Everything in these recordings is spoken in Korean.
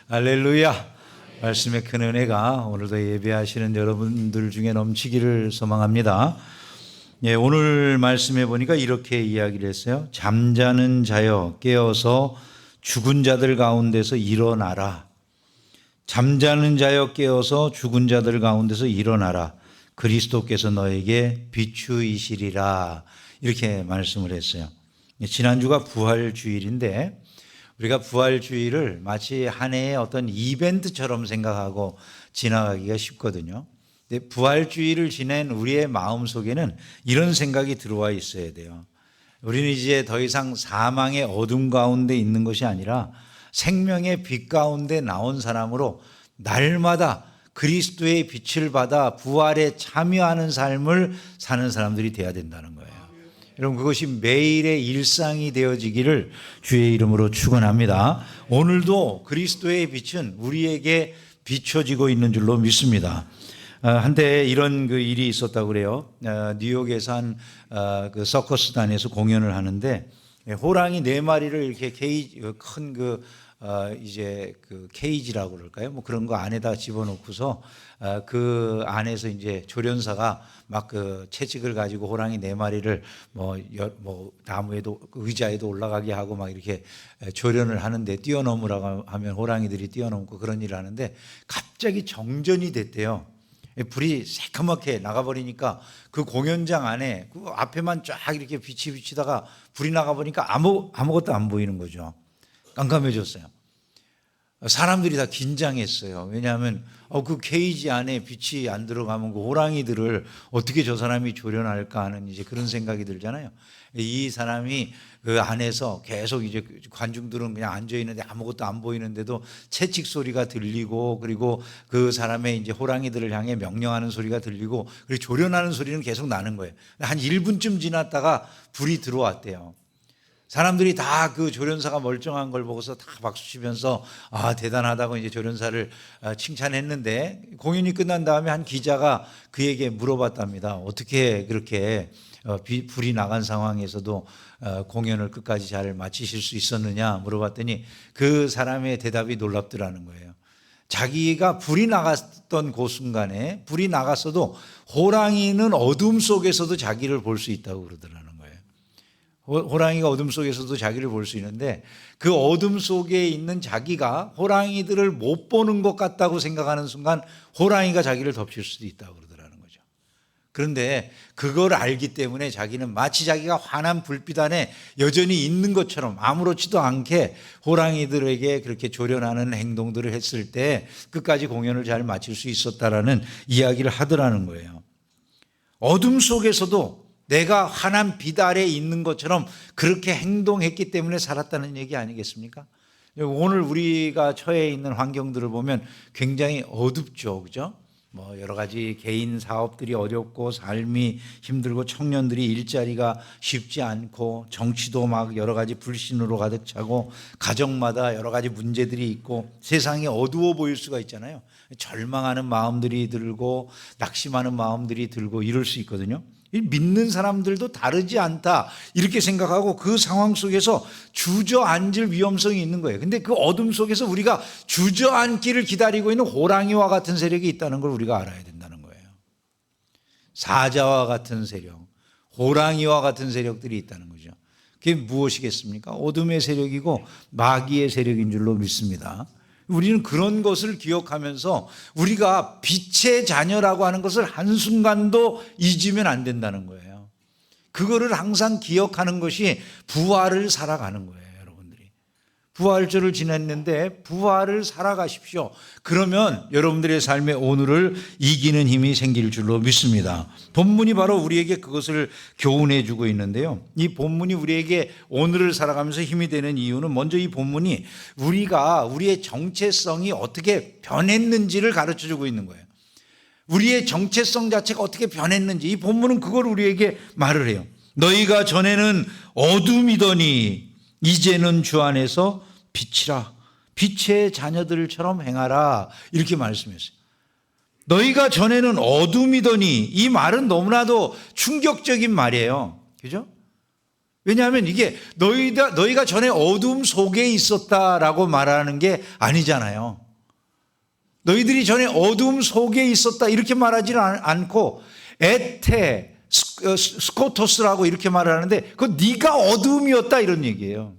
할렐루야. 말씀의 큰 은혜가 오늘도 예배하시는 여러분들 중에 넘치기를 소망합니다. 오늘 말씀해 보니까 이렇게 이야기를 했어요. 잠자는 자여 깨어서 죽은 자들 가운데서 일어나라. 잠자는 자여 깨어서 죽은 자들 가운데서 일어나라. 그리스도께서 너에게 비추이시리라. 이렇게 말씀을 했어요. 지난주가 부활주일인데 우리가 부활주일을 마치 한 해의 어떤 이벤트처럼 생각하고 지나가기가 쉽거든요. 근데 부활주일을 지낸 우리의 마음속에는 이런 생각이 들어와 있어야 돼요. 우리는 이제 더 이상 사망의 어둠 가운데 있는 것이 아니라 생명의 빛 가운데 나온 사람으로 날마다 그리스도의 빛을 받아 부활에 참여하는 삶을 사는 사람들이 되어야 된다는 거예요. 여러분, 그것이 매일의 일상이 되어지기를 주의 이름으로 축원합니다. 오늘도 그리스도의 빛은 우리에게 비춰지고 있는 줄로 믿습니다. 한때 이런 일이 있었다고 그래요. 뉴욕에서 한 서커스단에서 공연을 하는데 호랑이 4마리를 이렇게 큰 이제 케이지라고 그럴까요? 뭐 그런 거 안에다 집어넣고서 그 안에서 이제 조련사가 막 채찍을 가지고 호랑이 4마리를 뭐 나무에도 의자에도 올라가게 하고 막 이렇게 조련을 하는데 뛰어넘으라고 하면 호랑이들이 뛰어넘고 그런 일을 하는데 갑자기 정전이 됐대요. 불이 새카맣게 나가버리니까 그 공연장 안에 그 앞에만 쫙 이렇게 빛이 비치다가 불이 나가버리니까 아무것도 안 보이는 거죠. 깜깜해졌어요. 사람들이 다 긴장했어요. 왜냐하면 그 케이지 안에 빛이 안 들어가면 그 호랑이들을 어떻게 저 사람이 조련할까 하는 이제 그런 생각이 들잖아요. 이 사람이 그 안에서 계속 이제 관중들은 그냥 앉아 있는데 아무것도 안 보이는데도 채찍 소리가 들리고 그리고 그 사람의 이제 호랑이들을 향해 명령하는 소리가 들리고 그리고 조련하는 소리는 계속 나는 거예요. 한 1분쯤 지났다가 불이 들어왔대요. 사람들이 다 그 조련사가 멀쩡한 걸 보고서 다 박수치면서 대단하다고 이제 조련사를 칭찬했는데 공연이 끝난 다음에 한 기자가 그에게 물어봤답니다. 어떻게 그렇게 불이 나간 상황에서도 공연을 끝까지 잘 마치실 수 있었느냐 물어봤더니 그 사람의 대답이 놀랍더라는 거예요. 자기가 불이 나갔던 그 순간에 불이 나갔어도 호랑이는 어둠 속에서도 자기를 볼 수 있다고 그러더라는 거예요. 호랑이가 어둠 속에서도 자기를 볼 수 있는데 그 어둠 속에 있는 자기가 호랑이들을 못 보는 것 같다고 생각하는 순간 호랑이가 자기를 덮칠 수도 있다고 그러더라는 거죠. 그런데 그걸 알기 때문에 자기는 마치 자기가 환한 불빛 안에 여전히 있는 것처럼 아무렇지도 않게 호랑이들에게 그렇게 조련하는 행동들을 했을 때 끝까지 공연을 잘 마칠 수 있었다라는 이야기를 하더라는 거예요. 어둠 속에서도 내가 환한 빛 아래 있는 것처럼 그렇게 행동했기 때문에 살았다는 얘기 아니겠습니까? 오늘 우리가 처해 있는 환경들을 보면 굉장히 어둡죠, 그죠? 뭐 여러 가지 개인 사업들이 어렵고 삶이 힘들고 청년들이 일자리가 쉽지 않고 정치도 막 여러 가지 불신으로 가득 차고 가정마다 여러 가지 문제들이 있고 세상이 어두워 보일 수가 있잖아요. 절망하는 마음들이 들고 낙심하는 마음들이 들고 이럴 수 있거든요. 믿는 사람들도 다르지 않다 이렇게 생각하고 그 상황 속에서 주저앉을 위험성이 있는 거예요. 근데 그 어둠 속에서 우리가 주저앉기를 기다리고 있는 호랑이와 같은 세력이 있다는 걸 우리가 알아야 된다는 거예요. 사자와 같은 세력, 호랑이와 같은 세력들이 있다는 거죠. 그게 무엇이겠습니까? 어둠의 세력이고 마귀의 세력인 줄로 믿습니다. 우리는 그런 것을 기억하면서 우리가 빛의 자녀라고 하는 것을 한순간도 잊으면 안 된다는 거예요. 그거를 항상 기억하는 것이 부활을 살아가는 거예요, 여러분들이. 부활절을 지냈는데 부활을 살아가십시오. 그러면 여러분들의 삶의 오늘을 이기는 힘이 생길 줄로 믿습니다. 본문이 바로 우리에게 그것을 교훈해 주고 있는데요. 이 본문이 우리에게 오늘을 살아가면서 힘이 되는 이유는 먼저 이 본문이 우리가 우리의 정체성이 어떻게 변했는지를 가르쳐 주고 있는 거예요. 우리의 정체성 자체가 어떻게 변했는지 이 본문은 그걸 우리에게 말을 해요. 너희가 전에는 어둠이더니 이제는 주 안에서 빛이라. 빛의 자녀들처럼 행하라. 이렇게 말씀했어요. 너희가 전에는 어둠이더니 이 말은 너무나도 충격적인 말이에요. 그죠? 왜냐하면 이게 너희가 전에 어둠 속에 있었다라고 말하는 게 아니잖아요. 너희들이 전에 어둠 속에 있었다 이렇게 말하지는 않고 에테 스코토스라고 이렇게 말하는데 그건 네가 어둠이었다 이런 얘기예요.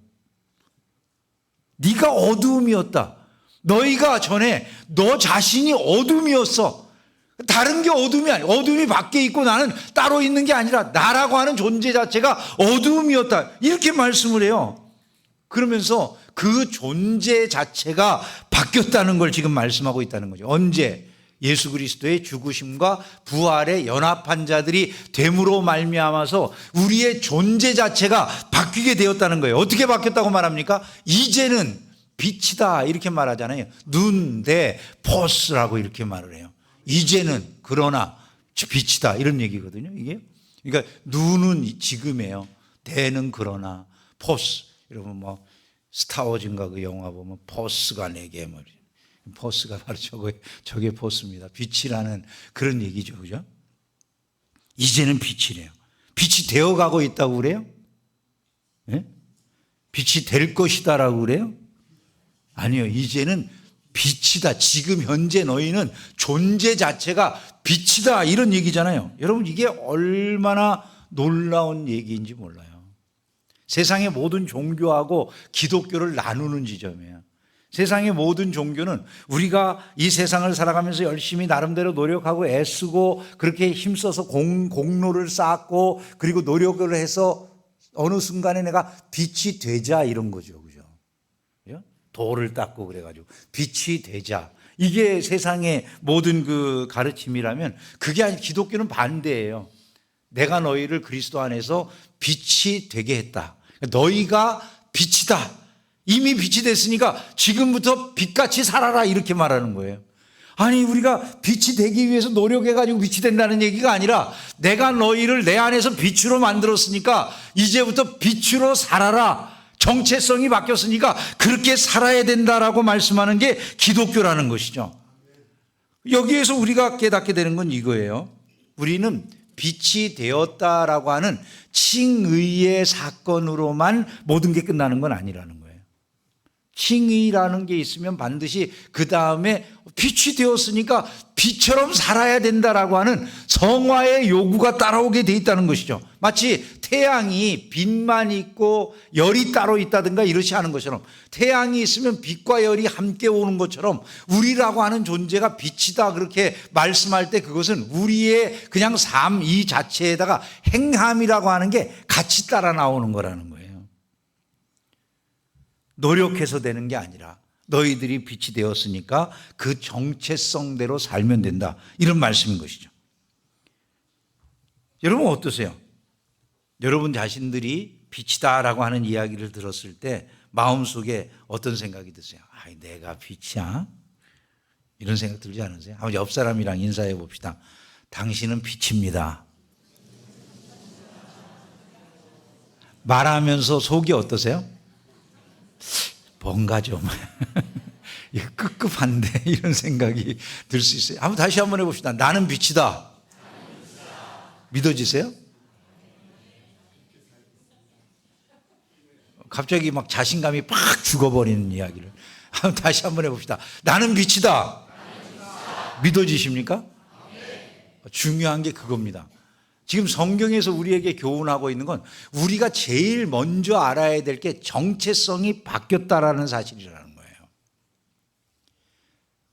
네가 어둠이었다. 너희가 전에 너 자신이 어둠이었어. 다른 게 어둠이 아니야. 어둠이 밖에 있고 나는 따로 있는 게 아니라 나라고 하는 존재 자체가 어둠이었다. 이렇게 말씀을 해요. 그러면서 그 존재 자체가 바뀌었다는 걸 지금 말씀하고 있다는 거죠. 언제? 예수 그리스도의 죽으심과 부활에 연합한 자들이 됨으로 말미암아서 우리의 존재 자체가 바뀌게 되었다는 거예요. 어떻게 바뀌었다고 말합니까? 이제는 빛이다 이렇게 말하잖아요. 눈, 대, 포스라고 이렇게 말을 해요. 이제는 그러나 빛이다 이런 얘기거든요. 이게 그러니까 눈은 지금이에요. 대는 그러나 포스 여러분 뭐 스타워즈인가 그 영화 보면 포스가 내게 뭐 포스가 바로 저게 포스입니다. 빛이라는 그런 얘기죠, 그죠? 이제는 빛이래요. 빛이 되어가고 있다고 그래요? 네? 빛이 될 것이다라고 그래요? 아니요, 이제는 빛이다. 지금 현재 너희는 존재 자체가 빛이다 이런 얘기잖아요. 여러분 이게 얼마나 놀라운 얘기인지 몰라요. 세상의 모든 종교하고 기독교를 나누는 지점이에요. 세상의 모든 종교는 우리가 이 세상을 살아가면서 열심히 나름대로 노력하고 애쓰고 그렇게 힘써서 공로를 쌓고 그리고 노력을 해서 어느 순간에 내가 빛이 되자 이런 거죠. 그죠? 돌을 닦고 그래가지고 빛이 되자. 이게 세상의 모든 그 가르침이라면 그게 아니 기독교는 반대예요. 내가 너희를 그리스도 안에서 빛이 되게 했다. 너희가 빛이다. 이미 빛이 됐으니까 지금부터 빛같이 살아라 이렇게 말하는 거예요. 아니 우리가 빛이 되기 위해서 노력해가지고 빛이 된다는 얘기가 아니라 내가 너희를 내 안에서 빛으로 만들었으니까 이제부터 빛으로 살아라. 정체성이 바뀌었으니까 그렇게 살아야 된다라고 말씀하는 게 기독교라는 것이죠. 여기에서 우리가 깨닫게 되는 건 이거예요. 우리는 빛이 되었다라고 하는 칭의의 사건으로만 모든 게 끝나는 건 아니라는 거예요. 칭의라는 게 있으면 반드시 그 다음에 빛이 되었으니까 빛처럼 살아야 된다라고 하는 성화의 요구가 따라오게 돼 있다는 것이죠. 마치 태양이 빛만 있고 열이 따로 있다든가 이렇지 않은 것처럼 태양이 있으면 빛과 열이 함께 오는 것처럼 우리라고 하는 존재가 빛이다 그렇게 말씀할 때 그것은 우리의 그냥 삶 이 자체에다가 행함이라고 하는 게 같이 따라 나오는 거라는 거예요. 노력해서 되는 게 아니라 너희들이 빛이 되었으니까 그 정체성대로 살면 된다. 이런 말씀인 것이죠. 여러분 어떠세요? 여러분 자신들이 빛이다라고 하는 이야기를 들었을 때 마음속에 어떤 생각이 드세요? 아, 내가 빛이야? 이런 생각 들지 않으세요? 한번 옆 사람이랑 인사해 봅시다. 당신은 빛입니다. 말하면서 속이 어떠세요? 뭔가 좀 이거 급급한데 이런 생각이 들 수 있어요. 한번 다시 한번 해봅시다. 나는 빛이다. 믿어지세요? 갑자기 막 자신감이 팍 죽어버리는 이야기를 한번 다시 한번 해봅시다. 나는 빛이다. 믿어지십니까? 중요한 게 그겁니다. 지금 성경에서 우리에게 교훈하고 있는 건 우리가 제일 먼저 알아야 될 게 정체성이 바뀌었다라는 사실이라는 거예요.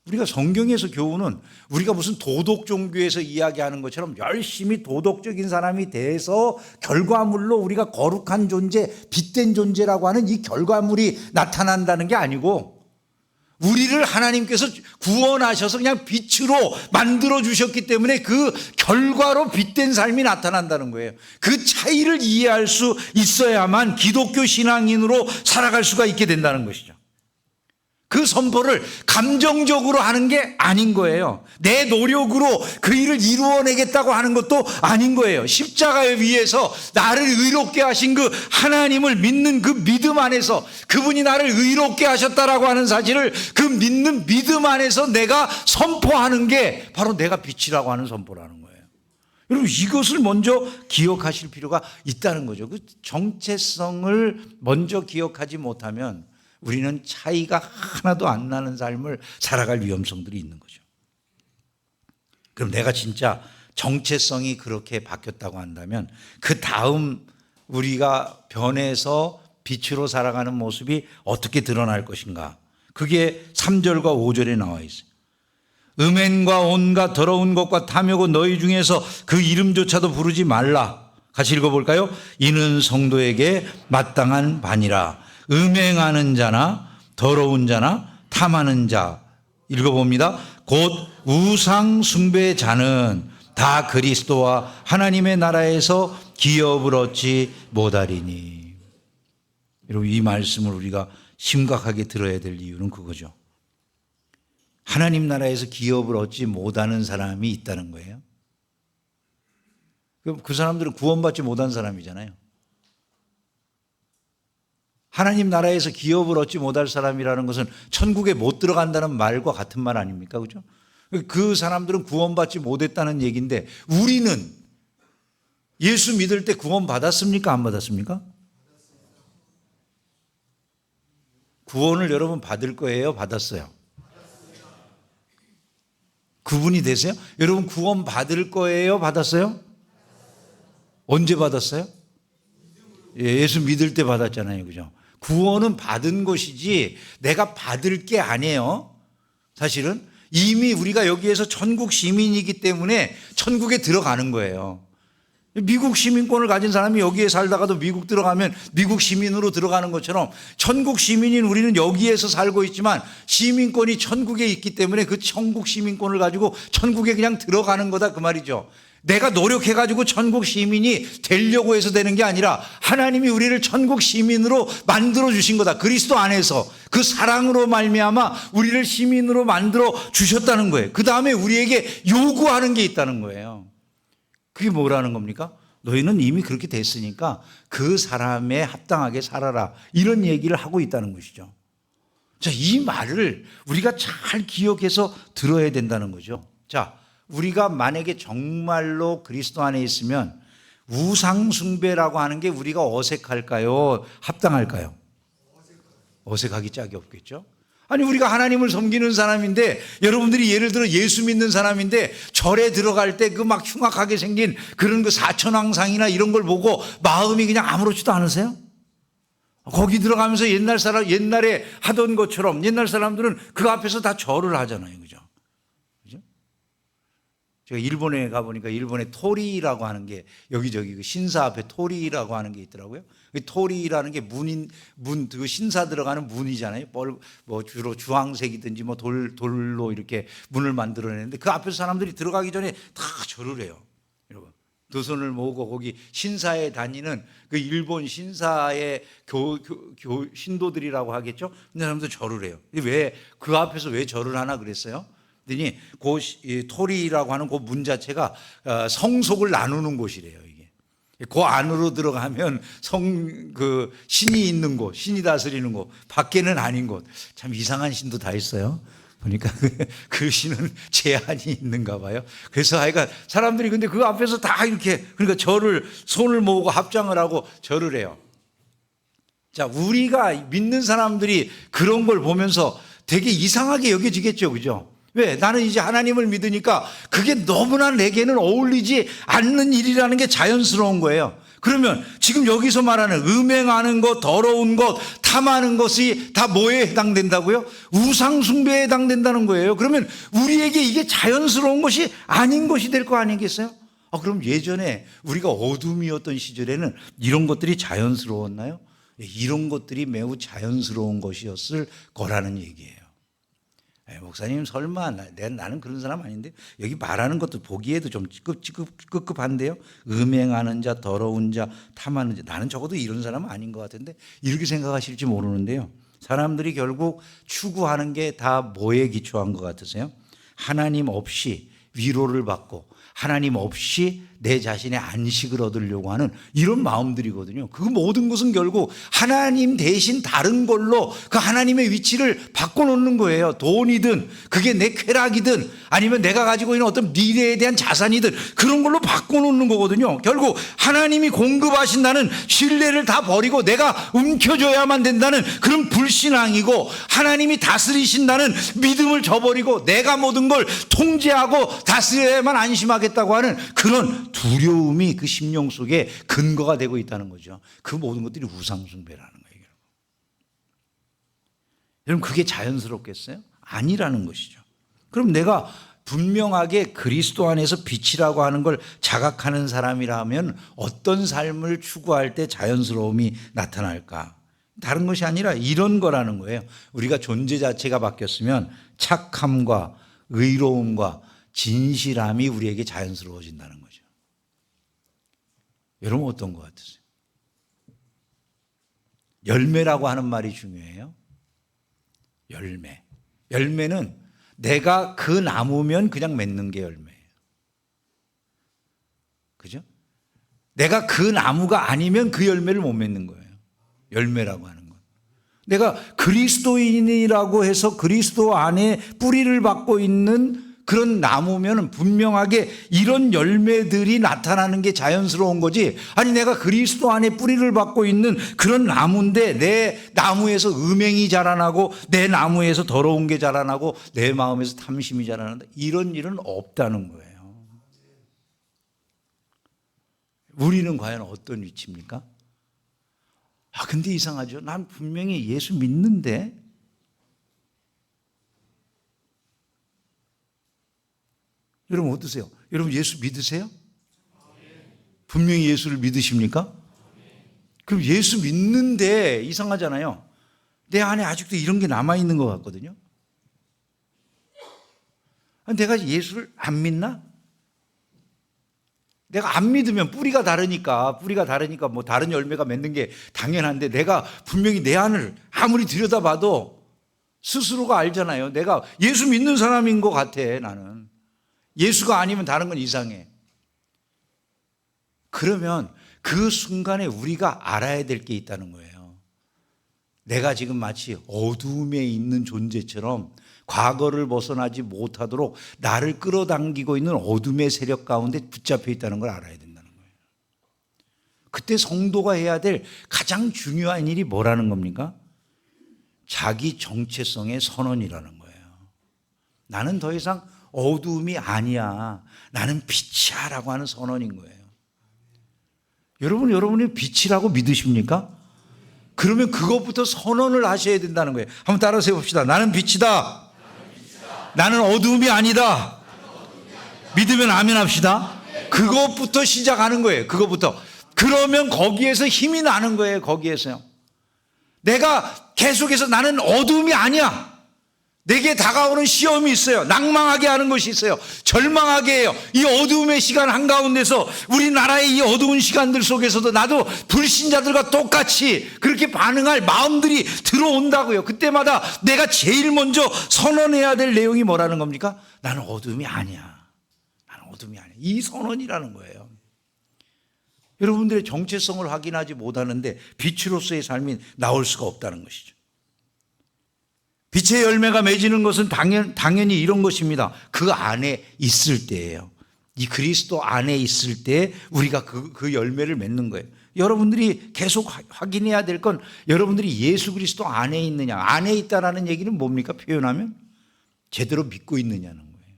우리가 성경에서 교훈은 우리가 무슨 도덕 종교에서 이야기하는 것처럼 열심히 도덕적인 사람이 돼서 결과물로 우리가 거룩한 존재, 빛된 존재라고 하는 이 결과물이 나타난다는 게 아니고 우리를 하나님께서 구원하셔서 그냥 빛으로 만들어 주셨기 때문에 그 결과로 빛된 삶이 나타난다는 거예요. 그 차이를 이해할 수 있어야만 기독교 신앙인으로 살아갈 수가 있게 된다는 것이죠. 그 선포를 감정적으로 하는 게 아닌 거예요. 내 노력으로 그 일을 이루어내겠다고 하는 것도 아닌 거예요. 십자가에 위해서 나를 의롭게 하신 그 하나님을 믿는 그 믿음 안에서 그분이 나를 의롭게 하셨다라고 하는 사실을 그 믿는 믿음 안에서 내가 선포하는 게 바로 내가 빛이라고 하는 선포라는 거예요. 여러분 이것을 먼저 기억하실 필요가 있다는 거죠. 그 정체성을 먼저 기억하지 못하면 우리는 차이가 하나도 안 나는 삶을 살아갈 위험성들이 있는 거죠. 그럼 내가 진짜 정체성이 그렇게 바뀌었다고 한다면 그 다음 우리가 변해서 빛으로 살아가는 모습이 어떻게 드러날 것인가? 그게 3절과 5절에 나와 있어요. 음행과 온갖 더러운 것과 탐욕은 너희 중에서 그 이름조차도 부르지 말라. 같이 읽어볼까요? 이는 성도에게 마땅한 반이라. 음행하는 자나 더러운 자나 탐하는 자, 읽어봅니다. 곧 우상 숭배의 자는 다 그리스도와 하나님의 나라에서 기업을 얻지 못하리니. 여러분 이 말씀을 우리가 심각하게 들어야 될 이유는 그거죠. 하나님 나라에서 기업을 얻지 못하는 사람이 있다는 거예요. 그럼 그 사람들은 구원받지 못한 사람이잖아요. 하나님 나라에서 기업을 얻지 못할 사람이라는 것은 천국에 못 들어간다는 말과 같은 말 아닙니까? 그죠? 그 사람들은 구원받지 못했다는 얘기인데 우리는 예수 믿을 때 구원 받았습니까? 안 받았습니까? 구원을 여러분 받을 거예요? 받았어요? 그분이 되세요? 여러분 구원 받을 거예요? 받았어요? 언제 받았어요? 예수 믿을 때 받았잖아요. 그죠? 구원은 받은 것이지 내가 받을 게 아니에요. 사실은 이미 우리가 여기에서 천국 시민이기 때문에 천국에 들어가는 거예요. 미국 시민권을 가진 사람이 여기에 살다가도 미국 들어가면 미국 시민으로 들어가는 것처럼 천국 시민인 우리는 여기에서 살고 있지만 시민권이 천국에 있기 때문에 그 천국 시민권을 가지고 천국에 그냥 들어가는 거다 그 말이죠. 내가 노력해가지고 천국 시민이 되려고 해서 되는 게 아니라 하나님이 우리를 천국 시민으로 만들어 주신 거다. 그리스도 안에서 그 사랑으로 말미암아 우리를 시민으로 만들어 주셨다는 거예요. 그 다음에 우리에게 요구하는 게 있다는 거예요. 그게 뭐라는 겁니까? 너희는 이미 그렇게 됐으니까 그 사람에 합당하게 살아라. 이런 얘기를 하고 있다는 것이죠. 자, 이 말을 우리가 잘 기억해서 들어야 된다는 거죠. 자, 우리가 만약에 정말로 그리스도 안에 있으면 우상숭배라고 하는 게 우리가 어색할까요? 합당할까요? 어색하기 짝이 없겠죠. 아니 우리가 하나님을 섬기는 사람인데 여러분들이 예를 들어 예수 믿는 사람인데 절에 들어갈 때 그 막 흉악하게 생긴 그런 그 사천왕상이나 이런 걸 보고 마음이 그냥 아무렇지도 않으세요? 거기 들어가면서 옛날에 하던 것처럼 옛날 사람들은 그 앞에서 다 절을 하잖아요. 그죠? 그죠? 제가 일본에 가보니까 일본에 토리라고 하는 게 여기저기 그 신사 앞에 토리라고 하는 게 있더라고요. 토리라는 게 그 신사 들어가는 문이잖아요. 뭐 주로 주황색이든지 뭐 돌로 이렇게 문을 만들어내는데 그 앞에서 사람들이 들어가기 전에 다 절을 해요. 여러분. 두 손을 모으고 거기 신사에 다니는 그 일본 신사의 신도들이라고 하겠죠. 그 사람들 절을 해요. 왜 그 앞에서 왜 절을 하나 그랬어요? 그랬더니 그 토리라고 하는 그 문 자체가 성속을 나누는 곳이래요. 그 안으로 들어가면 신이 있는 곳, 신이 다스리는 곳, 밖에는 아닌 곳. 참 이상한 신도 다 있어요. 보니까 그 신은 제한이 있는가 봐요. 그래서 하여간 사람들이 근데 그 앞에서 다 이렇게 그러니까 손을 모으고 합장을 하고 절을 해요. 자, 우리가 믿는 사람들이 그런 걸 보면서 되게 이상하게 여겨지겠죠. 그죠? 왜? 나는 이제 하나님을 믿으니까 그게 너무나 내게는 어울리지 않는 일이라는 게 자연스러운 거예요. 그러면 지금 여기서 말하는 음행하는 것, 더러운 것, 탐하는 것이 다 뭐에 해당된다고요? 우상숭배에 해당된다는 거예요. 그러면 우리에게 이게 자연스러운 것이 아닌 것이 될 거 아니겠어요? 그럼 예전에 우리가 어둠이었던 시절에는 이런 것들이 자연스러웠나요? 이런 것들이 매우 자연스러운 것이었을 거라는 얘기예요. 목사님 설마 나는 그런 사람 아닌데 여기 말하는 것도 보기에도 좀 급급한데요. 음행하는 자, 더러운 자, 탐하는 자, 나는 적어도 이런 사람은 아닌 것 같은데 이렇게 생각하실지 모르는데요. 사람들이 결국 추구하는 게 다 뭐에 기초한 것 같으세요? 하나님 없이 위로를 받고 하나님 없이 내 자신의 안식을 얻으려고 하는 이런 마음들이거든요. 그 모든 것은 결국 하나님 대신 다른 걸로 그 하나님의 위치를 바꿔놓는 거예요. 돈이든 그게 내 쾌락이든 아니면 내가 가지고 있는 어떤 미래에 대한 자산이든 그런 걸로 바꿔놓는 거거든요. 결국 하나님이 공급하신다는 신뢰를 다 버리고 내가 움켜줘야만 된다는 그런 불신앙이고, 하나님이 다스리신다는 믿음을 저버리고 내가 모든 걸 통제하고 다스려야만 안심하겠다고 하는 그런 두려움이 그 심령 속에 근거가 되고 있다는 거죠. 그 모든 것들이 우상숭배라는 거예요. 여러분, 그게 자연스럽겠어요? 아니라는 것이죠. 그럼 내가 분명하게 그리스도 안에서 빛이라고 하는 걸 자각하는 사람이라면 어떤 삶을 추구할 때 자연스러움이 나타날까? 다른 것이 아니라 이런 거라는 거예요. 우리가 존재 자체가 바뀌었으면 착함과 의로움과 진실함이 우리에게 자연스러워진다는 거죠. 여러분, 어떤 것 같으세요? 열매라고 하는 말이 중요해요. 열매. 열매는 내가 그 나무면 그냥 맺는 게 열매예요. 그죠? 내가 그 나무가 아니면 그 열매를 못 맺는 거예요. 열매라고 하는 건. 내가 그리스도인이라고 해서 그리스도 안에 뿌리를 받고 있는 그런 나무면 분명하게 이런 열매들이 나타나는 게 자연스러운 거지. 아니, 내가 그리스도 안에 뿌리를 받고 있는 그런 나무인데 내 나무에서 음행이 자라나고 내 나무에서 더러운 게 자라나고 내 마음에서 탐심이 자라난다, 이런 일은 없다는 거예요. 우리는 과연 어떤 위치입니까? 근데 이상하죠. 난 분명히 예수 믿는데, 여러분 어떠세요? 여러분 예수 믿으세요? 분명히 예수를 믿으십니까? 그럼 예수 믿는데 이상하잖아요. 내 안에 아직도 이런 게 남아있는 것 같거든요. 내가 예수를 안 믿나? 내가 안 믿으면 뿌리가 다르니까 뭐 다른 열매가 맺는 게 당연한데, 내가 분명히 내 안을 아무리 들여다봐도 스스로가 알잖아요. 내가 예수 믿는 사람인 것 같아. 나는 예수가 아니면 다른 건 이상해. 그러면 그 순간에 우리가 알아야 될 게 있다는 거예요. 내가 지금 마치 어두움에 있는 존재처럼 과거를 벗어나지 못하도록 나를 끌어당기고 있는 어둠의 세력 가운데 붙잡혀 있다는 걸 알아야 된다는 거예요. 그때 성도가 해야 될 가장 중요한 일이 뭐라는 겁니까? 자기 정체성의 선언이라는 거예요. 나는 더 이상 어두움이 아니야, 나는 빛이야 라고 하는 선언인 거예요. 여러분이 빛이라고 믿으십니까? 그러면 그것부터 선언을 하셔야 된다는 거예요. 한번 따라서 해봅시다. 나는 빛이다. 나는 어두움이 아니다. 믿으면 아멘 합시다. 그것부터 시작하는 거예요. 그것부터. 그러면 거기에서 힘이 나는 거예요. 거기에서요. 내가 계속해서 나는 어두움이 아니야, 내게 다가오는 시험이 있어요. 낭망하게 하는 것이 있어요. 절망하게 해요. 이 어두움의 시간 한가운데서, 우리나라의 이 어두운 시간들 속에서도 나도 불신자들과 똑같이 그렇게 반응할 마음들이 들어온다고요. 그때마다 내가 제일 먼저 선언해야 될 내용이 뭐라는 겁니까? 나는 어두움이 아니야. 나는 어두움이 아니야. 이 선언이라는 거예요. 여러분들의 정체성을 확인하지 못하는데 빛으로서의 삶이 나올 수가 없다는 것이죠. 빛의 열매가 맺히는 것은 당연히 이런 것입니다. 그 안에 있을 때예요. 이 그리스도 안에 있을 때 우리가 그 열매를 맺는 거예요. 여러분들이 계속 확인해야 될 건 여러분들이 예수 그리스도 안에 있느냐. 안에 있다라는 얘기는 뭡니까? 표현하면 제대로 믿고 있느냐는 거예요.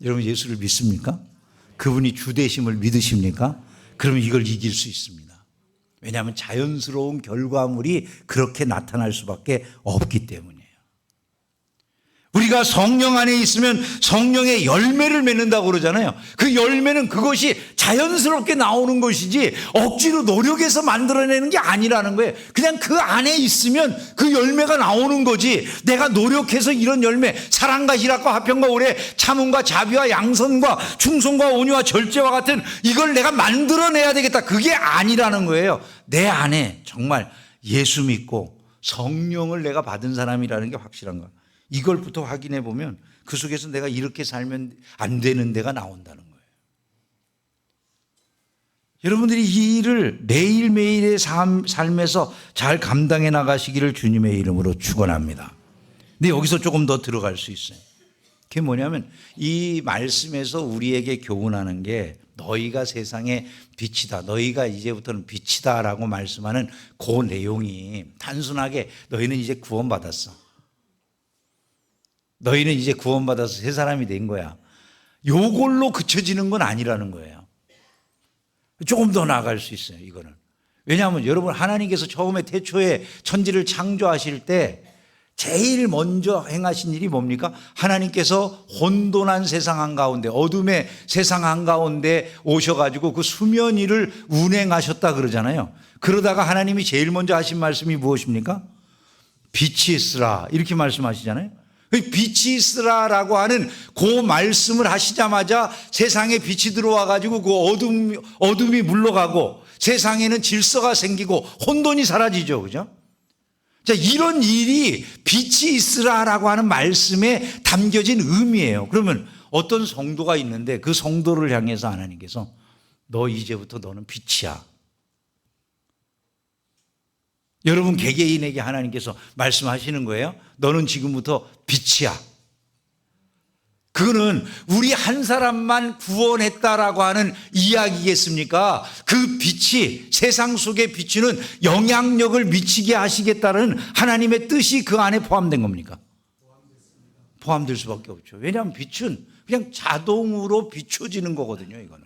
여러분 예수를 믿습니까? 그분이 주 되심을 믿으십니까? 그러면 이걸 이길 수 있습니다. 왜냐하면 자연스러운 결과물이 그렇게 나타날 수밖에 없기 때문이에요. 우리가 성령 안에 있으면 성령의 열매를 맺는다고 그러잖아요. 그 열매는 그것이 자연스럽게 나오는 것이지 억지로 노력해서 만들어내는 게 아니라는 거예요. 그냥 그 안에 있으면 그 열매가 나오는 거지, 내가 노력해서 이런 열매, 사랑과 희락과 화평과 오래 참음과 자비와 양선과 충성과 온유와 절제와 같은 이걸 내가 만들어내야 되겠다, 그게 아니라는 거예요. 내 안에 정말 예수 믿고 성령을 내가 받은 사람이라는 게 확실한 거예요. 이걸부터 확인해 보면 그 속에서 내가 이렇게 살면 안 되는 데가 나온다는 거예요. 여러분들이 이 일을 매일매일의 삶에서 잘 감당해 나가시기를 주님의 이름으로 축원합니다. 근데 여기서 조금 더 들어갈 수 있어요. 그게 뭐냐면 이 말씀에서 우리에게 교훈하는 게 너희가 세상의 빛이다, 너희가 이제부터는 빛이다 라고 말씀하는 그 내용이 단순하게 너희는 이제 구원받았어, 너희는 이제 구원받아서 새 사람이 된 거야, 요걸로 그쳐지는 건 아니라는 거예요. 조금 더 나아갈 수 있어요. 이거는 왜냐하면 여러분, 하나님께서 처음에 태초에 천지를 창조하실 때 제일 먼저 행하신 일이 뭡니까? 하나님께서 혼돈한 세상 한가운데, 어둠의 세상 한가운데 오셔가지고 그 수면 위를 운행하셨다 그러잖아요. 그러다가 하나님이 제일 먼저 하신 말씀이 무엇입니까? 빛이 있으라, 이렇게 말씀하시잖아요. 빛이 있으라라고 하는 그 말씀을 하시자마자 세상에 빛이 들어와가지고 그 어둠이 물러가고 세상에는 질서가 생기고 혼돈이 사라지죠. 그죠? 자, 이런 일이 빛이 있으라라고 하는 말씀에 담겨진 의미예요. 그러면 어떤 성도가 있는데 그 성도를 향해서 하나님께서 너 이제부터 너는 빛이야. 여러분 개개인에게 하나님께서 말씀하시는 거예요. 너는 지금부터 빛이야. 그거는 우리 한 사람만 구원했다라고 하는 이야기겠습니까? 그 빛이, 세상 속에 비추는 영향력을 미치게 하시겠다는 하나님의 뜻이 그 안에 포함된 겁니까? 포함될 수밖에 없죠. 왜냐하면 빛은 그냥 자동으로 비춰지는 거거든요. 이거는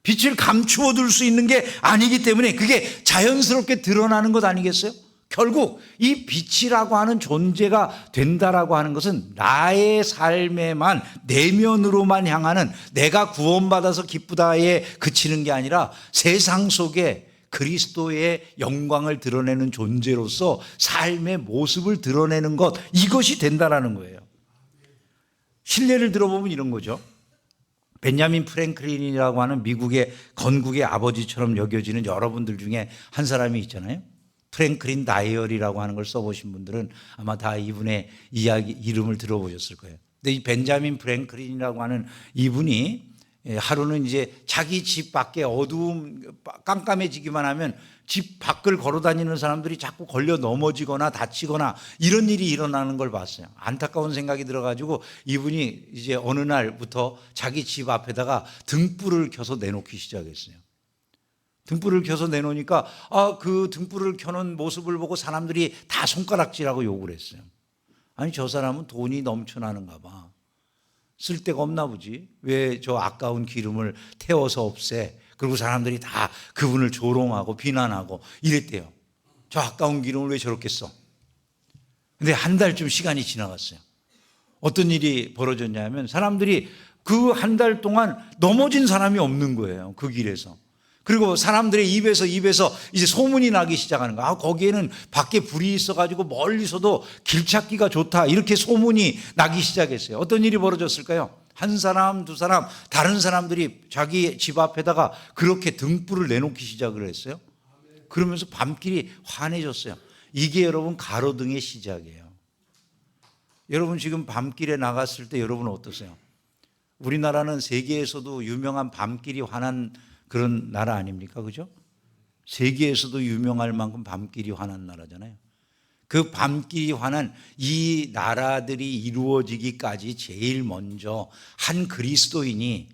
빛을 감추어 둘 수 있는 게 아니기 때문에 그게 자연스럽게 드러나는 것 아니겠어요? 결국 이 빛이라고 하는 존재가 된다라고 하는 것은 나의 삶에만, 내면으로만 향하는, 내가 구원받아서 기쁘다에 그치는 게 아니라 세상 속에 그리스도의 영광을 드러내는 존재로서 삶의 모습을 드러내는 것, 이것이 된다라는 거예요. 신뢰를 들어보면 이런 거죠. 벤자민 프랭클린이라고 하는 미국의 건국의 아버지처럼 여겨지는 여러분들 중에 한 사람이 있잖아요. 프랭클린 다이어리라고 하는 걸 써보신 분들은 아마 다 이분의 이름을 들어보셨을 거예요. 근데 이 벤자민 프랭클린이라고 하는 이분이 하루는 이제 자기 집 밖에 어두움, 깜깜해지기만 하면 집 밖을 걸어 다니는 사람들이 자꾸 걸려 넘어지거나 다치거나 이런 일이 일어나는 걸 봤어요. 안타까운 생각이 들어가지고 이분이 이제 어느 날부터 자기 집 앞에다가 등불을 켜서 내놓기 시작했어요. 등불을 켜서 내놓으니까 그 등불을 켜는 모습을 보고 사람들이 다 손가락질하고 욕을 했어요. 아니, 저 사람은 돈이 넘쳐나는가 봐. 쓸 데가 없나 보지. 왜 저 아까운 기름을 태워서 없애? 그리고 사람들이 다 그분을 조롱하고 비난하고 이랬대요. 저 아까운 기름을 왜 저렇게 써? 근데 한 달쯤 시간이 지나갔어요. 어떤 일이 벌어졌냐면 사람들이 그 한 달 동안 넘어진 사람이 없는 거예요. 그 길에서. 그리고 사람들의 입에서 이제 소문이 나기 시작하는 거야. 거기에는 밖에 불이 있어가지고 멀리서도 길 찾기가 좋다, 이렇게 소문이 나기 시작했어요. 어떤 일이 벌어졌을까요? 한 사람, 두 사람, 다른 사람들이 자기 집 앞에다가 그렇게 등불을 내놓기 시작을 했어요. 그러면서 밤길이 환해졌어요. 이게 여러분 가로등의 시작이에요. 여러분 지금 밤길에 나갔을 때 여러분 어떠세요? 우리나라는 세계에서도 유명한 밤길이 환한 그런 나라 아닙니까? 그죠? 세계에서도 유명할 만큼 밤길이 환한 나라잖아요. 그 밤길이 환한 이 나라들이 이루어지기까지 제일 먼저 한 그리스도인이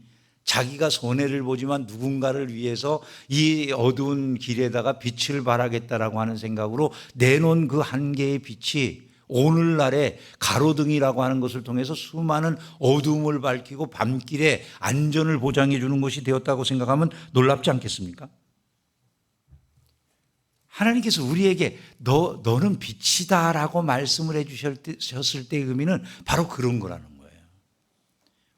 자기가 손해를 보지만 누군가를 위해서 이 어두운 길에다가 빛을 발하겠다라고 하는 생각으로 내놓은 그 한 개의 빛이 오늘날의 가로등이라고 하는 것을 통해서 수많은 어둠을 밝히고 밤길에 안전을 보장해 주는 것이 되었다고 생각하면 놀랍지 않겠습니까? 하나님께서 우리에게 너는 빛이다라고 말씀을 해주셨을 때의 의미는 바로 그런 거라는 거예요.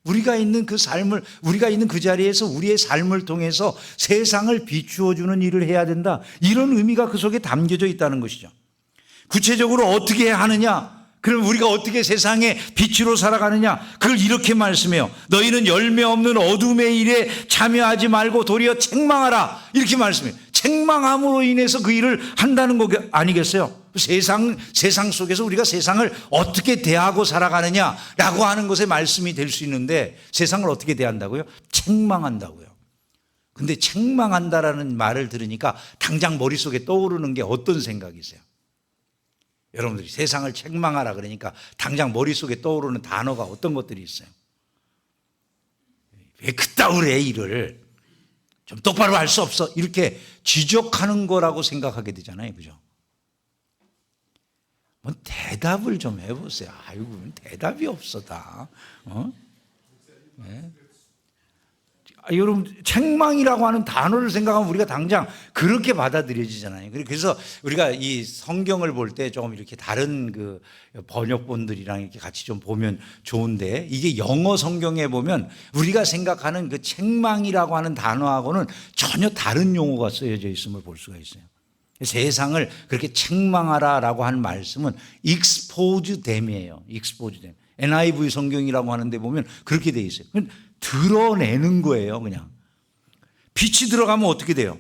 우리가 있는 그 삶을, 우리가 있는 그 자리에서 우리의 삶을 통해서 세상을 비추어 주는 일을 해야 된다, 이런 의미가 그 속에 담겨져 있다는 것이죠. 구체적으로 어떻게 하느냐? 그럼 우리가 어떻게 세상의 빛으로 살아가느냐? 그걸 이렇게 말씀해요. 너희는 열매 없는 어둠의 일에 참여하지 말고 도리어 책망하라, 이렇게 말씀해요. 책망함으로 인해서 그 일을 한다는 거 아니겠어요? 세상 속에서 우리가 세상을 어떻게 대하고 살아가느냐라고 하는 것에 말씀이 될 수 있는데, 세상을 어떻게 대한다고요? 책망한다고요. 근데 책망한다라는 말을 들으니까 당장 머릿속에 떠오르는 게 어떤 생각이세요? 여러분들이 세상을 책망하라 그러니까 당장 머릿속에 떠오르는 단어가 어떤 것들이 있어요? 왜 그따위로 해 일을, 좀 똑바로 할 수 없어, 이렇게 지적하는 거라고 생각하게 되잖아요. 그죠? 뭐 대답을 좀 해보세요. 아이고, 대답이 없어 다. 네. 여러분, 책망이라고 하는 단어를 생각하면 우리가 당장 그렇게 받아들여지잖아요. 그래서 우리가 이 성경을 볼 때 조금 이렇게 다른 그 번역본들이랑 이렇게 같이 좀 보면 좋은데, 이게 영어 성경에 보면 우리가 생각하는 그 책망이라고 하는 단어하고는 전혀 다른 용어가 쓰여져 있음을 볼 수가 있어요. 세상을 그렇게 책망하라라고 하는 말씀은 expose them이에요. expose them. NIV 성경이라고 하는데 보면 그렇게 돼 있어요. 드러내는 거예요. 그냥 빛이 들어가면 어떻게 돼요?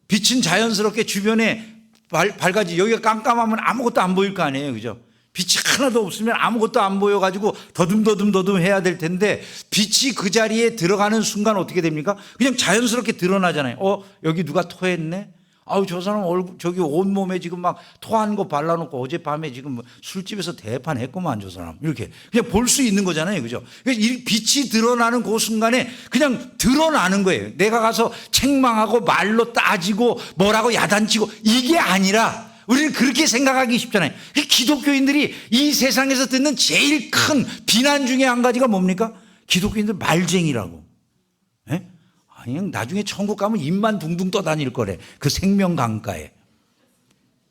빛은 자연스럽게 주변에 밝아지. 여기가 깜깜하면 아무것도 안 보일 거 아니에요. 그죠? 빛이 하나도 없으면 아무것도 안 보여가지고 더듬 해야 될 텐데, 빛이 그 자리에 들어가는 순간 어떻게 됩니까? 그냥 자연스럽게 드러나잖아요. 여기 누가 토했네? 아우, 저 사람 얼굴, 저기 온몸에 지금 막 토한 거 발라놓고 어젯밤에 지금 술집에서 대판했구만, 저 사람. 이렇게 그냥 볼 수 있는 거잖아요. 그죠? 이 빛이 드러나는 그 순간에 그냥 드러나는 거예요. 내가 가서 책망하고 말로 따지고 뭐라고 야단치고 이게 아니라, 우리는 그렇게 생각하기 쉽잖아요. 기독교인들이 이 세상에서 듣는 제일 큰 비난 중에 한 가지가 뭡니까? 기독교인들 말쟁이라고. 예? 그냥 나중에 천국 가면 입만 둥둥 떠다닐 거래. 그 생명 강가에.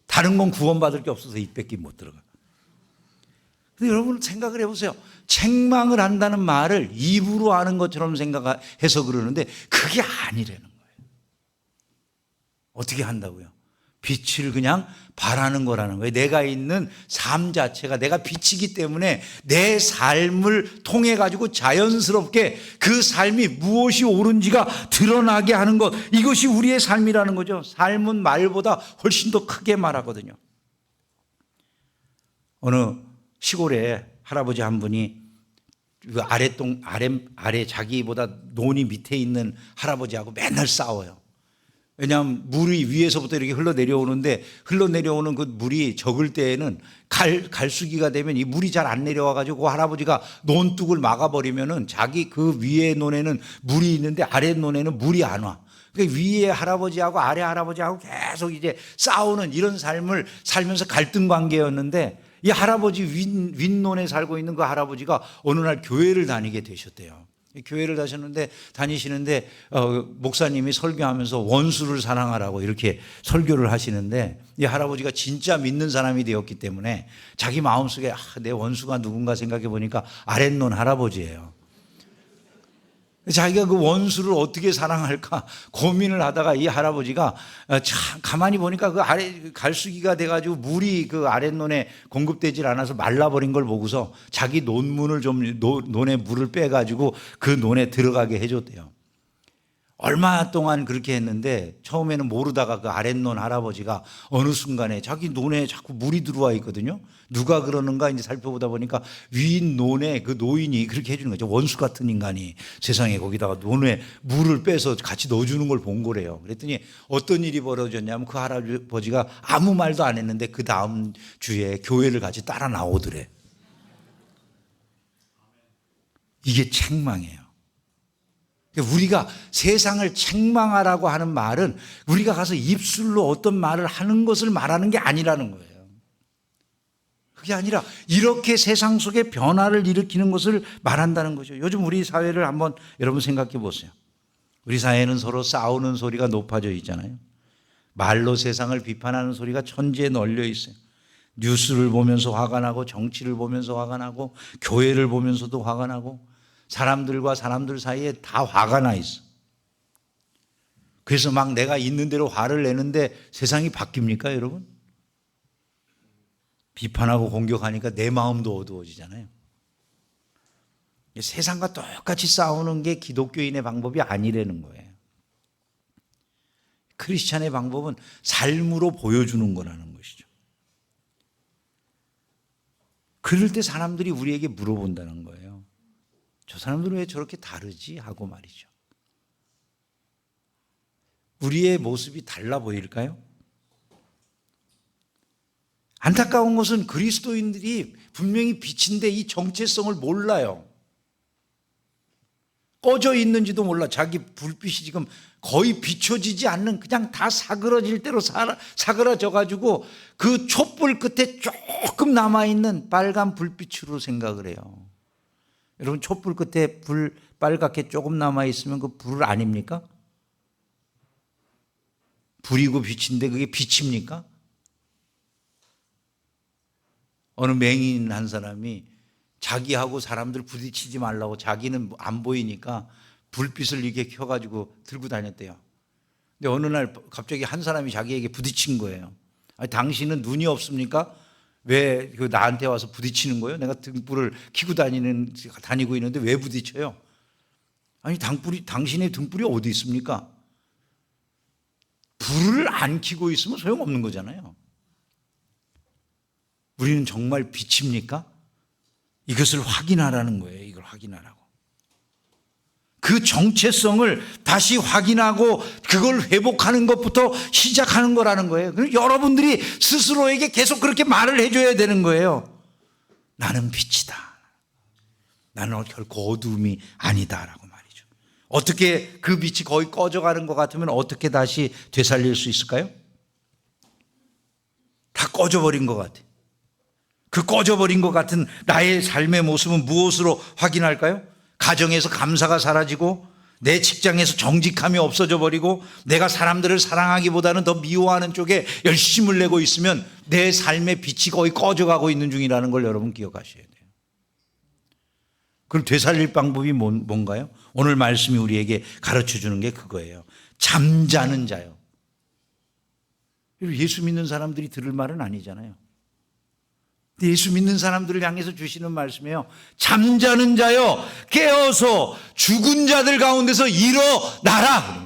다른 건 구원받을 게 없어서 입밖에 못 들어가. 근데 여러분 생각을 해보세요. 책망을 한다는 말을 입으로 하는 것처럼 생각해서 그러는데 그게 아니라는 거예요. 어떻게 한다고요? 빛을 그냥 바라는 거라는 거예요. 내가 있는 삶 자체가 내가 빛이기 때문에 내 삶을 통해 가지고 자연스럽게 그 삶이 무엇이 옳은지가 드러나게 하는 것, 이것이 우리의 삶이라는 거죠. 삶은 말보다 훨씬 더 크게 말하거든요. 어느 시골에 할아버지 한 분이 그 아래 자기보다 논이 밑에 있는 할아버지하고 맨날 싸워요. 왜냐하면 물이 위에서부터 이렇게 흘러내려오는데, 흘러내려오는 그 물이 적을 때에는 갈수기가 되면 이 물이 잘 안 내려와가지고 그 할아버지가 논둑을 막아버리면은 자기 그 위에 논에는 물이 있는데 아래 논에는 물이 안 와. 그러니까 위에 할아버지하고 아래 할아버지하고 계속 이제 싸우는 이런 삶을 살면서 갈등 관계였는데, 이 할아버지 윗논에 살고 있는 그 할아버지가 어느 날 교회를 다니게 되셨대요. 교회를 다니시는데 목사님이 설교하면서 원수를 사랑하라고 이렇게 설교를 하시는데, 이 할아버지가 진짜 믿는 사람이 되었기 때문에 자기 마음속에 내 원수가 누군가 생각해 보니까 아랫논 할아버지예요. 자기가 그 원수를 어떻게 사랑할까 고민을 하다가 이 할아버지가 참 가만히 보니까 그 아래 갈수기가 돼가지고 물이 그 아랫논에 공급되질 않아서 말라버린 걸 보고서 자기 논문을 좀 논에 물을 빼가지고 그 논에 들어가게 해줬대요. 얼마 동안 그렇게 했는데 처음에는 모르다가 그 아랫논 할아버지가 어느 순간에 자기 논에 자꾸 물이 들어와 있거든요. 누가 그러는가 이제 살펴보다 보니까 윗논에 그 노인이 그렇게 해주는 거죠. 원수 같은 인간이 세상에 거기다가 논에 물을 빼서 같이 넣어주는 걸 본 거래요. 그랬더니 어떤 일이 벌어졌냐면 그 할아버지가 아무 말도 안 했는데 그 다음 주에 교회를 같이 따라 나오더래. 이게 책망이에요. 우리가 세상을 책망하라고 하는 말은 우리가 가서 입술로 어떤 말을 하는 것을 말하는 게 아니라는 거예요. 그게 아니라 이렇게 세상 속에 변화를 일으키는 것을 말한다는 거죠. 요즘 우리 사회를 한번 여러분 생각해 보세요. 우리 사회는 서로 싸우는 소리가 높아져 있잖아요. 말로 세상을 비판하는 소리가 천지에 널려 있어요. 뉴스를 보면서 화가 나고, 정치를 보면서 화가 나고, 교회를 보면서도 화가 나고, 사람들과 사람들 사이에 다 화가 나 있어. 그래서 막 내가 있는 대로 화를 내는데 세상이 바뀝니까, 여러분? 비판하고 공격하니까 내 마음도 어두워지잖아요. 세상과 똑같이 싸우는 게 기독교인의 방법이 아니라는 거예요. 크리스찬의 방법은 삶으로 보여주는 거라는 것이죠. 그럴 때 사람들이 우리에게 물어본다는 거예요. 저 사람들은 왜 저렇게 다르지? 하고 말이죠. 우리의 모습이 달라 보일까요? 안타까운 것은 그리스도인들이 분명히 빛인데 이 정체성을 몰라요. 꺼져 있는지도 몰라. 자기 불빛이 지금 거의 비춰지지 않는, 그냥 다 사그러질 대로 사그러져 가지고 그 촛불 끝에 조금 남아있는 빨간 불빛으로 생각을 해요. 여러분, 촛불 끝에 불 빨갛게 조금 남아있으면 그 불 아닙니까? 불이고 빛인데 그게 빛입니까? 어느 맹인 한 사람이 자기하고 사람들 부딪히지 말라고, 자기는 안 보이니까 불빛을 이렇게 켜가지고 들고 다녔대요. 근데 어느 날 갑자기 한 사람이 자기에게 부딪힌 거예요. 아니, 당신은 눈이 없습니까? 왜 나한테 와서 부딪히는 거예요? 내가 등불을 켜고 다니고 있는데 왜 부딪혀요? 아니, 당신의 등불이 어디 있습니까? 불을 안 켜고 있으면 소용없는 거잖아요. 우리는 정말 빛입니까? 이것을 확인하라는 거예요. 이걸 확인하라고. 그 정체성을 다시 확인하고 그걸 회복하는 것부터 시작하는 거라는 거예요. 여러분들이 스스로에게 계속 그렇게 말을 해줘야 되는 거예요. 나는 빛이다. 나는 결코 어두움이 아니다라고 말이죠. 어떻게 그 빛이 거의 꺼져가는 것 같으면 어떻게 다시 되살릴 수 있을까요? 다 꺼져버린 것 같아요. 그 꺼져버린 것 같은 나의 삶의 모습은 무엇으로 확인할까요? 가정에서 감사가 사라지고, 내 직장에서 정직함이 없어져 버리고, 내가 사람들을 사랑하기보다는 더 미워하는 쪽에 열심을 내고 있으면 내 삶의 빛이 거의 꺼져가고 있는 중이라는 걸 여러분 기억하셔야 돼요. 그럼 되살릴 방법이 뭔가요? 오늘 말씀이 우리에게 가르쳐 주는 게 그거예요. 잠자는 자요. 예수 믿는 사람들이 들을 말은 아니잖아요. 예수 믿는 사람들을 향해서 주시는 말씀이에요. 잠자는 자여, 깨어서 죽은 자들 가운데서 일어나라.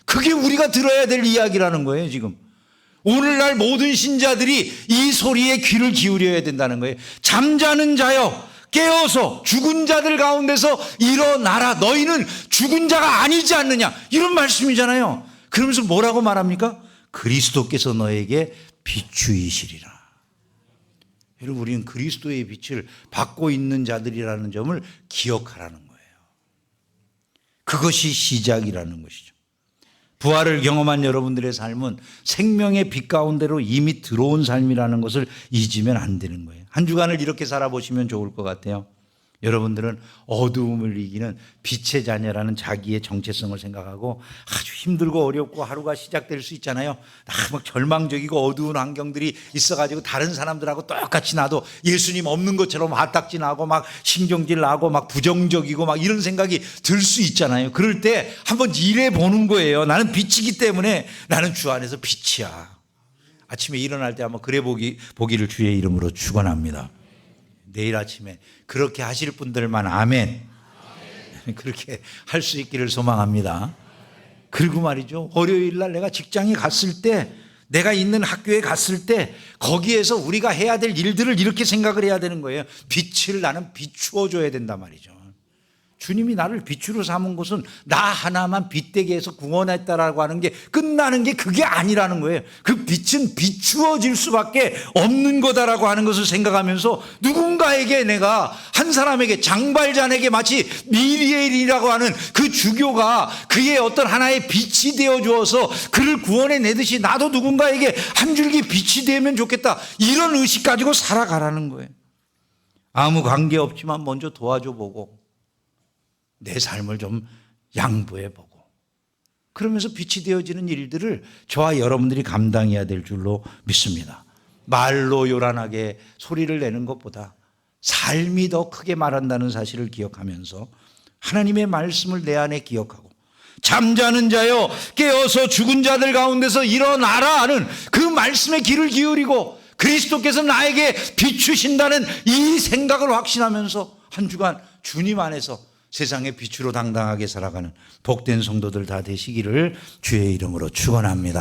그게 우리가 들어야 될 이야기라는 거예요. 지금 오늘날 모든 신자들이 이 소리에 귀를 기울여야 된다는 거예요. 잠자는 자여, 깨어서 죽은 자들 가운데서 일어나라. 너희는 죽은 자가 아니지 않느냐, 이런 말씀이잖아요. 그러면서 뭐라고 말합니까? 그리스도께서 너에게 비추이시리라. 여러분, 우리는 그리스도의 빛을 받고 있는 자들이라는 점을 기억하라는 거예요. 그것이 시작이라는 것이죠. 부활을 경험한 여러분들의 삶은 생명의 빛 가운데로 이미 들어온 삶이라는 것을 잊으면 안 되는 거예요. 한 주간을 이렇게 살아보시면 좋을 것 같아요. 여러분들은 어두움을 이기는 빛의 자녀라는 자기의 정체성을 생각하고 아주 힘들고 어렵고 하루가 시작될 수 있잖아요. 막 절망적이고 어두운 환경들이 있어가지고 다른 사람들하고 똑같이 나도 예수님 없는 것처럼 화딱지 나고 막 신경질 나고 막 부정적이고 막 이런 생각이 들 수 있잖아요. 그럴 때 한번 일해 보는 거예요. 나는 빛이기 때문에 나는 주 안에서 빛이야. 아침에 일어날 때 한번 그래 보기를 주의 이름으로 축원합니다. 내일 아침에 그렇게 하실 분들만 아멘. 그렇게 할 수 있기를 소망합니다. 그리고 말이죠, 월요일 날 내가 직장에 갔을 때, 내가 있는 학교에 갔을 때 거기에서 우리가 해야 될 일들을 이렇게 생각을 해야 되는 거예요. 빛을 나는 비추어 줘야 된단 말이죠. 주님이 나를 빛으로 삼은 것은 나 하나만 빛되게 해서 구원했다라고 하는 게 끝나는 게 그게 아니라는 거예요. 그 빛은 비추어질 수밖에 없는 거다라고 하는 것을 생각하면서 누군가에게, 내가 한 사람에게, 장발잔에게 마치 미리엘이라고 하는 그 주교가 그의 어떤 하나의 빛이 되어 주어서 그를 구원해 내듯이 나도 누군가에게 한 줄기 빛이 되면 좋겠다, 이런 의식 가지고 살아가라는 거예요. 아무 관계 없지만 먼저 도와줘 보고 내 삶을 좀 양보해 보고, 그러면서 빛이 되어지는 일들을 저와 여러분들이 감당해야 될 줄로 믿습니다. 말로 요란하게 소리를 내는 것보다 삶이 더 크게 말한다는 사실을 기억하면서 하나님의 말씀을 내 안에 기억하고, 잠자는 자여 깨어서 죽은 자들 가운데서 일어나라 하는 그 말씀에 귀를 기울이고 그리스도께서 나에게 비추신다는 이 생각을 확신하면서 한 주간 주님 안에서 세상의 빛으로 당당하게 살아가는 복된 성도들 다 되시기를 주의 이름으로 축원합니다.